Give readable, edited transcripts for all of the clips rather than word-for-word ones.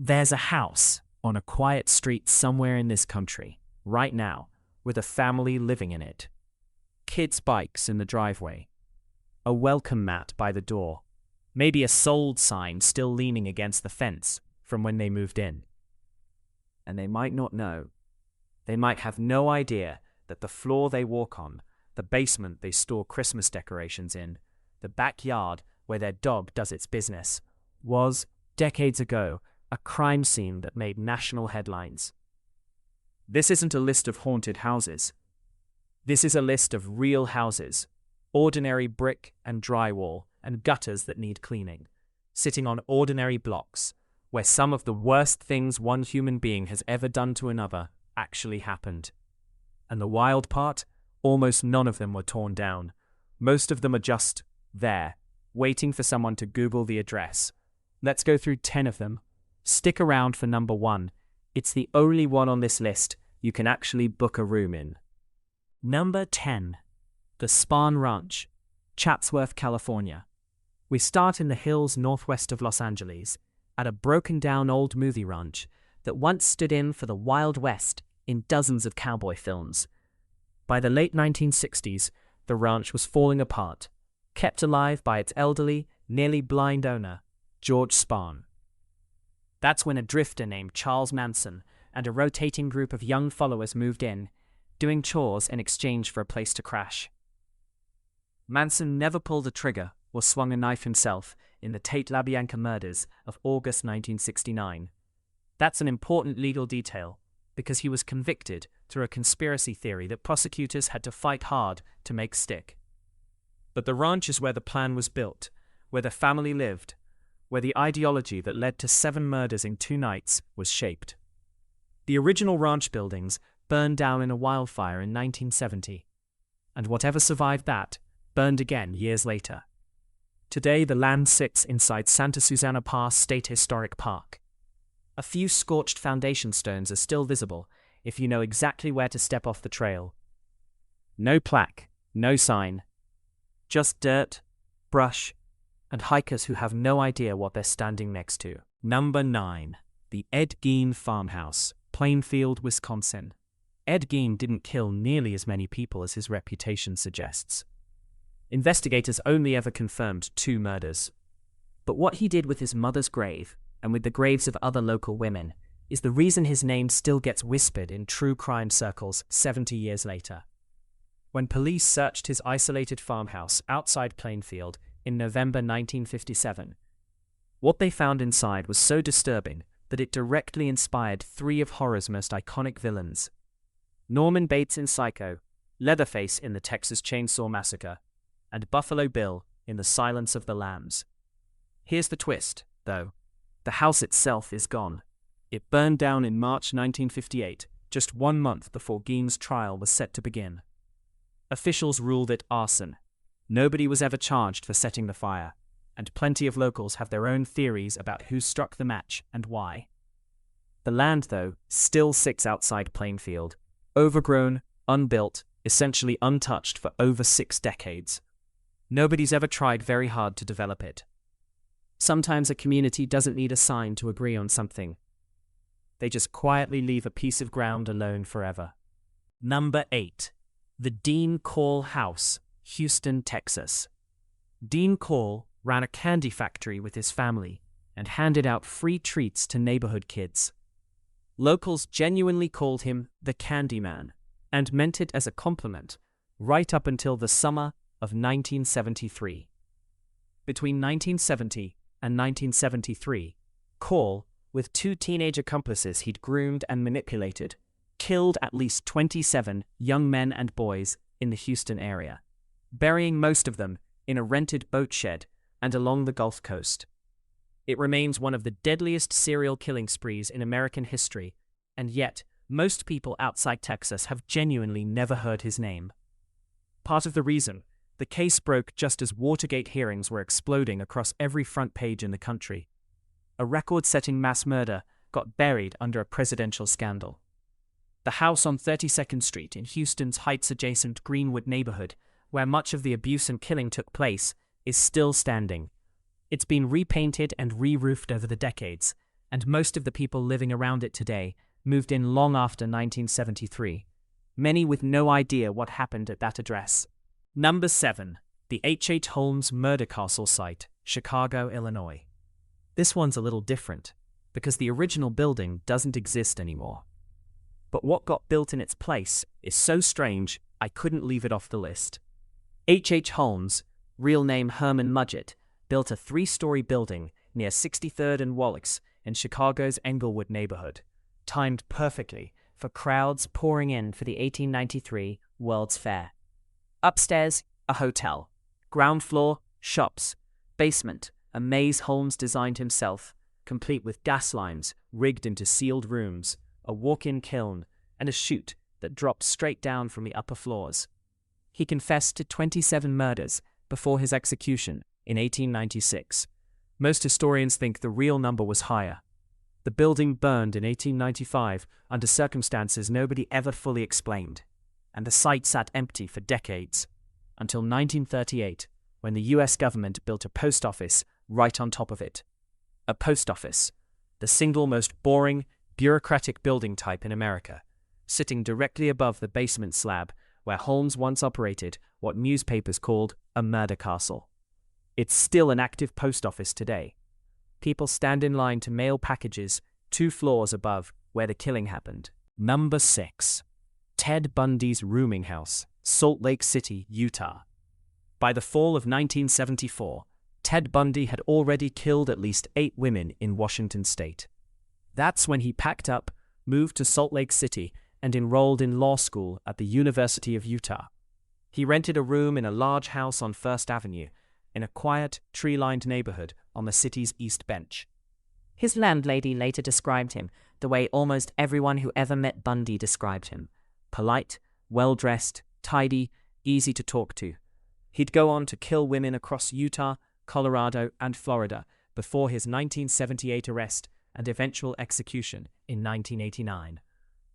There's a house on a quiet street somewhere in this country, right now, with a family living in it. Kids' bikes in the driveway. A welcome mat by the door. Maybe a sold sign still leaning against the fence from when they moved in. And they might not know. They might have no idea that the floor they walk on, the basement they store Christmas decorations in, the backyard where their dog does its business, was, decades ago, a crime scene that made national headlines. This isn't a list of haunted houses. This is a list of real houses, ordinary brick and drywall and gutters that need cleaning, sitting on ordinary blocks, where some of the worst things one human being has ever done to another actually happened. And the wild part? Almost none of them were torn down. Most of them are just there, waiting for someone to Google the address. Let's go through 10 of them. Stick around for number 1. It's the only one on this list you can actually book a room in. Number 10. The Spahn Ranch, Chatsworth, California. We start in the hills northwest of Los Angeles, at a broken-down old movie ranch that once stood in for the Wild West in dozens of cowboy films. By the late 1960s, the ranch was falling apart, kept alive by its elderly, nearly blind owner, George Spahn. That's when a drifter named Charles Manson and a rotating group of young followers moved in, doing chores in exchange for a place to crash. Manson never pulled a trigger or swung a knife himself in the Tate LaBianca murders of August 1969. That's an important legal detail, because he was convicted through a conspiracy theory that prosecutors had to fight hard to make stick. But the ranch is where the plan was built, where the family lived, where the ideology that led to 7 murders in 2 nights was shaped. The original ranch buildings burned down in a wildfire in 1970, and whatever survived that burned again years later. Today, the land sits inside Santa Susana Pass State Historic Park. A few scorched foundation stones are still visible if you know exactly where to step off the trail. No plaque, no sign. Just dirt, brush, and hikers who have no idea what they're standing next to. Number 9. The Ed Gein Farmhouse, Plainfield, Wisconsin. Ed Gein didn't kill nearly as many people as his reputation suggests. Investigators only ever confirmed 2 murders. But what he did with his mother's grave, and with the graves of other local women, is the reason his name still gets whispered in true crime circles 70 years later. When police searched his isolated farmhouse outside Plainfield in November 1957, what they found inside was so disturbing that it directly inspired 3 of horror's most iconic villains. Norman Bates in Psycho, Leatherface in the Texas Chainsaw Massacre, and Buffalo Bill in The Silence of the Lambs. Here's the twist, though. The house itself is gone. It burned down in March 1958, just 1 month before Gein's trial was set to begin. Officials ruled it arson. Nobody was ever charged for setting the fire, and plenty of locals have their own theories about who struck the match and why. The land, though, still sits outside Plainfield, overgrown, unbuilt, essentially untouched for over 6 decades. Nobody's ever tried very hard to develop it. Sometimes a community doesn't need a sign to agree on something. They just quietly leave a piece of ground alone forever. Number 8. The Dean Corll House, Houston, Texas. Dean Corll ran a candy factory with his family and handed out free treats to neighborhood kids. Locals genuinely called him the Candy Man and meant it as a compliment right up until the summer of 1973. Between 1970 and 1973, Corll, with 2 teenage accomplices he'd groomed and manipulated, killed at least 27 young men and boys in the Houston area, burying most of them in a rented boat shed and along the Gulf Coast. It remains one of the deadliest serial killing sprees in American history, and yet most people outside Texas have genuinely never heard his name. Part of the reason, the case broke just as Watergate hearings were exploding across every front page in the country. A record-setting mass murder got buried under a presidential scandal. The house on 32nd Street in Houston's Heights-adjacent Greenwood neighborhood, where much of the abuse and killing took place, is still standing. It's been repainted and re-roofed over the decades, and most of the people living around it today moved in long after 1973, many with no idea what happened at that address. Number 7. The H. Holmes Murder Castle site, Chicago, Illinois. This one's a little different, because the original building doesn't exist anymore. But what got built in its place is so strange, I couldn't leave it off the list. H. Holmes, real name Herman Mudgett, built a 3-story building near 63rd and Wallace in Chicago's Englewood neighborhood, timed perfectly for crowds pouring in for the 1893 World's Fair. Upstairs, a hotel. Ground floor, shops. Basement, a maze Holmes designed himself, complete with gas lines rigged into sealed rooms, a walk-in kiln, and a chute that dropped straight down from the upper floors. He confessed to 27 murders before his execution in 1896. Most historians think the real number was higher. The building burned in 1895 under circumstances nobody ever fully explained, and the site sat empty for decades, until 1938, when the US government built a post office right on top of it. A post office, the single most boring, bureaucratic building type in America, sitting directly above the basement slab where Holmes once operated what newspapers called a murder castle. It's still an active post office today. People stand in line to mail packages 2 floors above where the killing happened. Number 6. Ted Bundy's rooming house, Salt Lake City, Utah. By the fall of 1974, Ted Bundy had already killed at least 8 women in Washington state. That's when he packed up, moved to Salt Lake City, and enrolled in law school at the University of Utah. He rented a room in a large house on First Avenue, in a quiet, tree-lined neighborhood on the city's East Bench. His landlady later described him the way almost everyone who ever met Bundy described him: polite, well-dressed, tidy, easy to talk to. He'd go on to kill women across Utah, Colorado, and Florida before his 1978 arrest and eventual execution in 1989.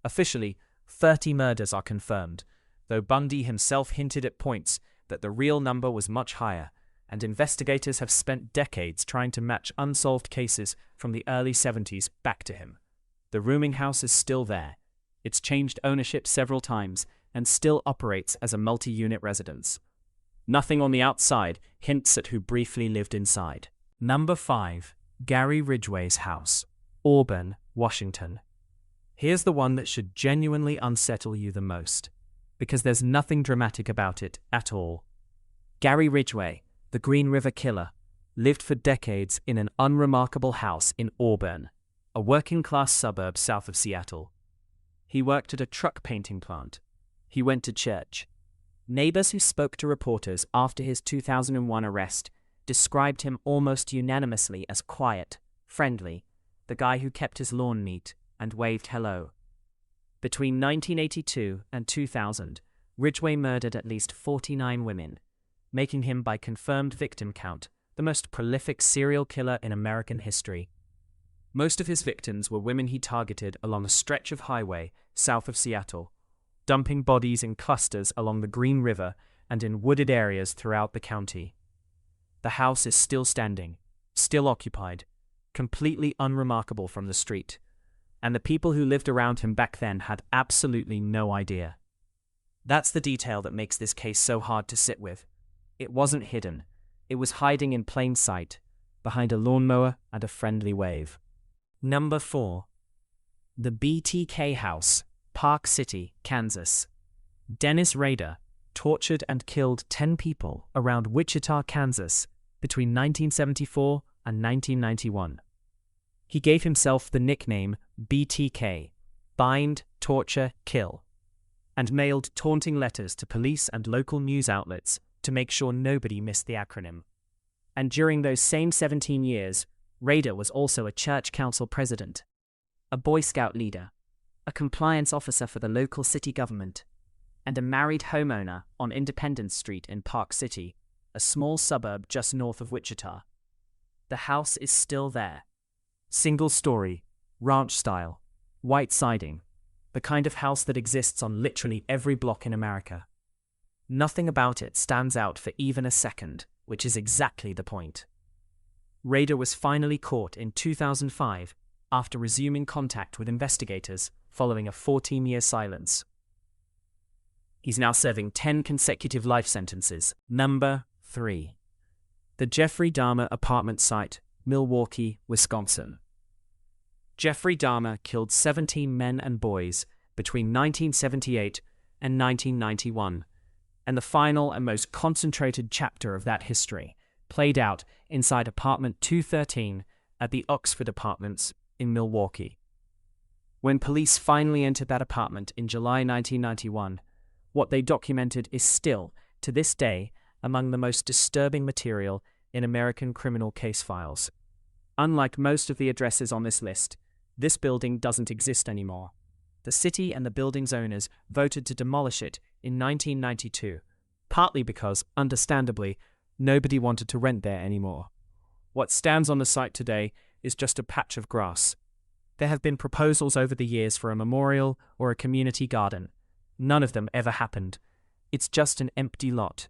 Officially, 30 murders are confirmed, though Bundy himself hinted at points that the real number was much higher, and investigators have spent decades trying to match unsolved cases from the early 70s back to him. The rooming house is still there. It's changed ownership several times and still operates as a multi-unit residence. Nothing on the outside hints at who briefly lived inside. Number 5. Gary Ridgway's house, Auburn, Washington. Here's the one that should genuinely unsettle you the most, because there's nothing dramatic about it at all. Gary Ridgway, the Green River Killer, lived for decades in an unremarkable house in Auburn, a working-class suburb south of Seattle. He worked at a truck painting plant. He went to church. Neighbors who spoke to reporters after his 2001 arrest described him almost unanimously as quiet, friendly, the guy who kept his lawn neat and waved hello. Between 1982 and 2000, Ridgway murdered at least 49 women, making him, by confirmed victim count, the most prolific serial killer in American history. Most of his victims were women he targeted along a stretch of highway south of Seattle, dumping bodies in clusters along the Green River and in wooded areas throughout the county. The house is still standing, still occupied, completely unremarkable from the street, and the people who lived around him back then had absolutely no idea. That's the detail that makes this case so hard to sit with. It wasn't hidden. It was hiding in plain sight, behind a lawnmower and a friendly wave. Number 4. The BTK House, Park City, Kansas. Dennis Rader tortured and killed 10 people around Wichita, Kansas, between 1974 and 1991. He gave himself the nickname BTK, Bind, Torture, Kill, and mailed taunting letters to police and local news outlets to make sure nobody missed the acronym. And during those same 17 years, Rader was also a church council president, a Boy Scout leader, a compliance officer for the local city government, and a married homeowner on Independence Street in Park City, a small suburb just north of Wichita. The house is still there. Single story, ranch style, white siding, the kind of house that exists on literally every block in America. Nothing about it stands out for even a second, which is exactly the point. Rader was finally caught in 2005 after resuming contact with investigators following a 14-year silence. He's now serving 10 consecutive life sentences. Number 3. The Jeffrey Dahmer apartment site, Milwaukee, Wisconsin. Jeffrey Dahmer killed 17 men and boys between 1978 and 1991, and the final and most concentrated chapter of that history played out inside apartment 213 at the Oxford Apartments in Milwaukee. When police finally entered that apartment in July 1991, what they documented is still, to this day, among the most disturbing material in American criminal case files. Unlike most of the addresses on this list, this building doesn't exist anymore. The city and the building's owners voted to demolish it in 1992, partly because, understandably, nobody wanted to rent there anymore. What stands on the site today is just a patch of grass. There have been proposals over the years for a memorial or a community garden. None of them ever happened. It's just an empty lot,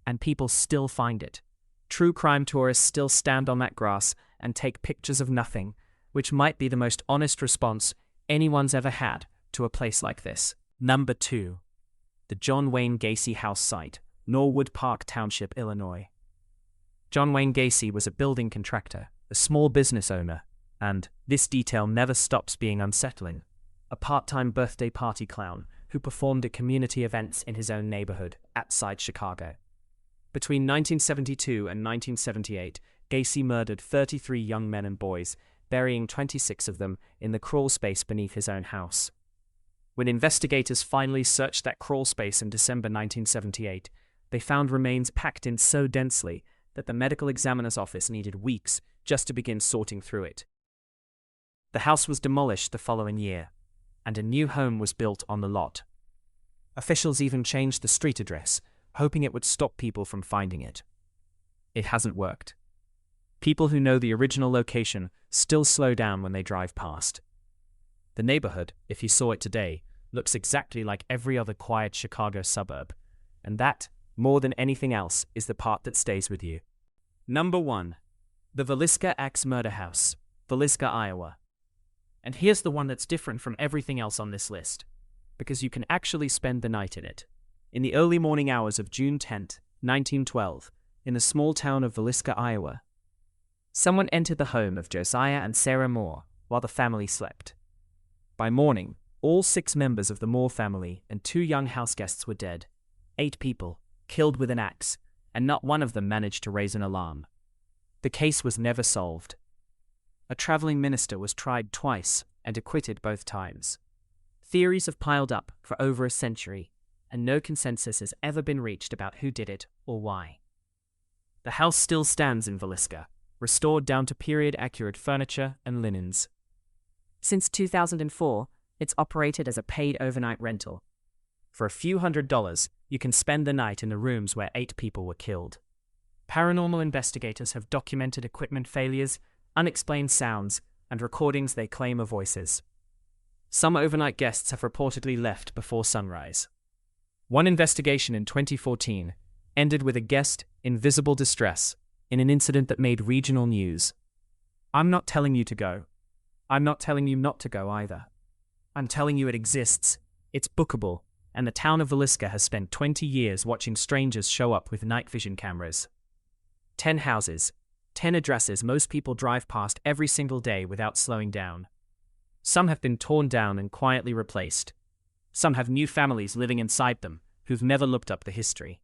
and people still find it. True crime tourists still stand on that grass and take pictures of nothing, which might be the most honest response anyone's ever had to a place like this. Number 2. The John Wayne Gacy house site, Norwood Park Township, Illinois. John Wayne Gacy was a building contractor, a small business owner, and, this detail never stops being unsettling, a part-time birthday party clown who performed at community events in his own neighborhood outside Chicago. Between 1972 and 1978, Gacy murdered 33 young men and boys, burying 26 of them in the crawl space beneath his own house. When investigators finally searched that crawl space in December 1978, they found remains packed in so densely that the medical examiner's office needed weeks just to begin sorting through it. The house was demolished the following year, and a new home was built on the lot. Officials even changed the street address, hoping it would stop people from finding it. It hasn't worked. People who know the original location still slow down when they drive past. The neighborhood, if you saw it today, looks exactly like every other quiet Chicago suburb, and that, more than anything else, is the part that stays with you. Number 1. The Villisca Axe Murder House, Villisca, Iowa. And here's the one that's different from everything else on this list, because you can actually spend the night in it. In the early morning hours of June 10, 1912, in the small town of Villisca, Iowa, someone entered the home of Josiah and Sarah Moore while the family slept. By morning, all 6 members of the Moore family and 2 young houseguests were dead. 8 people, killed with an axe, and not one of them managed to raise an alarm. The case was never solved. A traveling minister was tried twice and acquitted both times. Theories have piled up for over a century, and no consensus has ever been reached about who did it or why. The house still stands in Villisca, restored down to period-accurate furniture and linens. Since 2004, it's operated as a paid overnight rental. For a few $100s, you can spend the night in the rooms where 8 people were killed. Paranormal investigators have documented equipment failures, unexplained sounds, and recordings they claim are voices. Some overnight guests have reportedly left before sunrise. One investigation in 2014 ended with a guest in visible distress in an incident that made regional news. I'm not telling you to go. I'm not telling you not to go either. I'm telling you it exists, it's bookable, and the town of Villisca has spent 20 years watching strangers show up with night vision cameras. 10 houses, 10 addresses most people drive past every single day without slowing down. Some have been torn down and quietly replaced. Some have new families living inside them who've never looked up the history.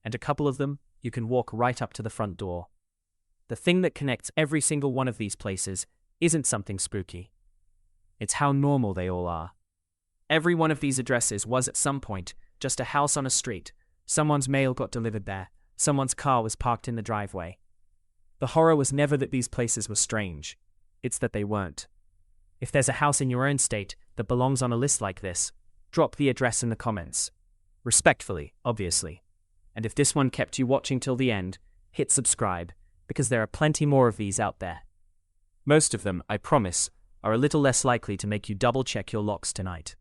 And a couple of them, you can walk right up to the front door. The thing that connects every single one of these places isn't something spooky. It's how normal they all are. Every one of these addresses was at some point just a house on a street. Someone's mail got delivered there. Someone's car was parked in the driveway. The horror was never that these places were strange. It's that they weren't. If there's a house in your own state that belongs on a list like this, drop the address in the comments. Respectfully, obviously. And if this one kept you watching till the end, hit subscribe, because there are plenty more of these out there. Most of them, I promise, are a little less likely to make you double-check your locks tonight.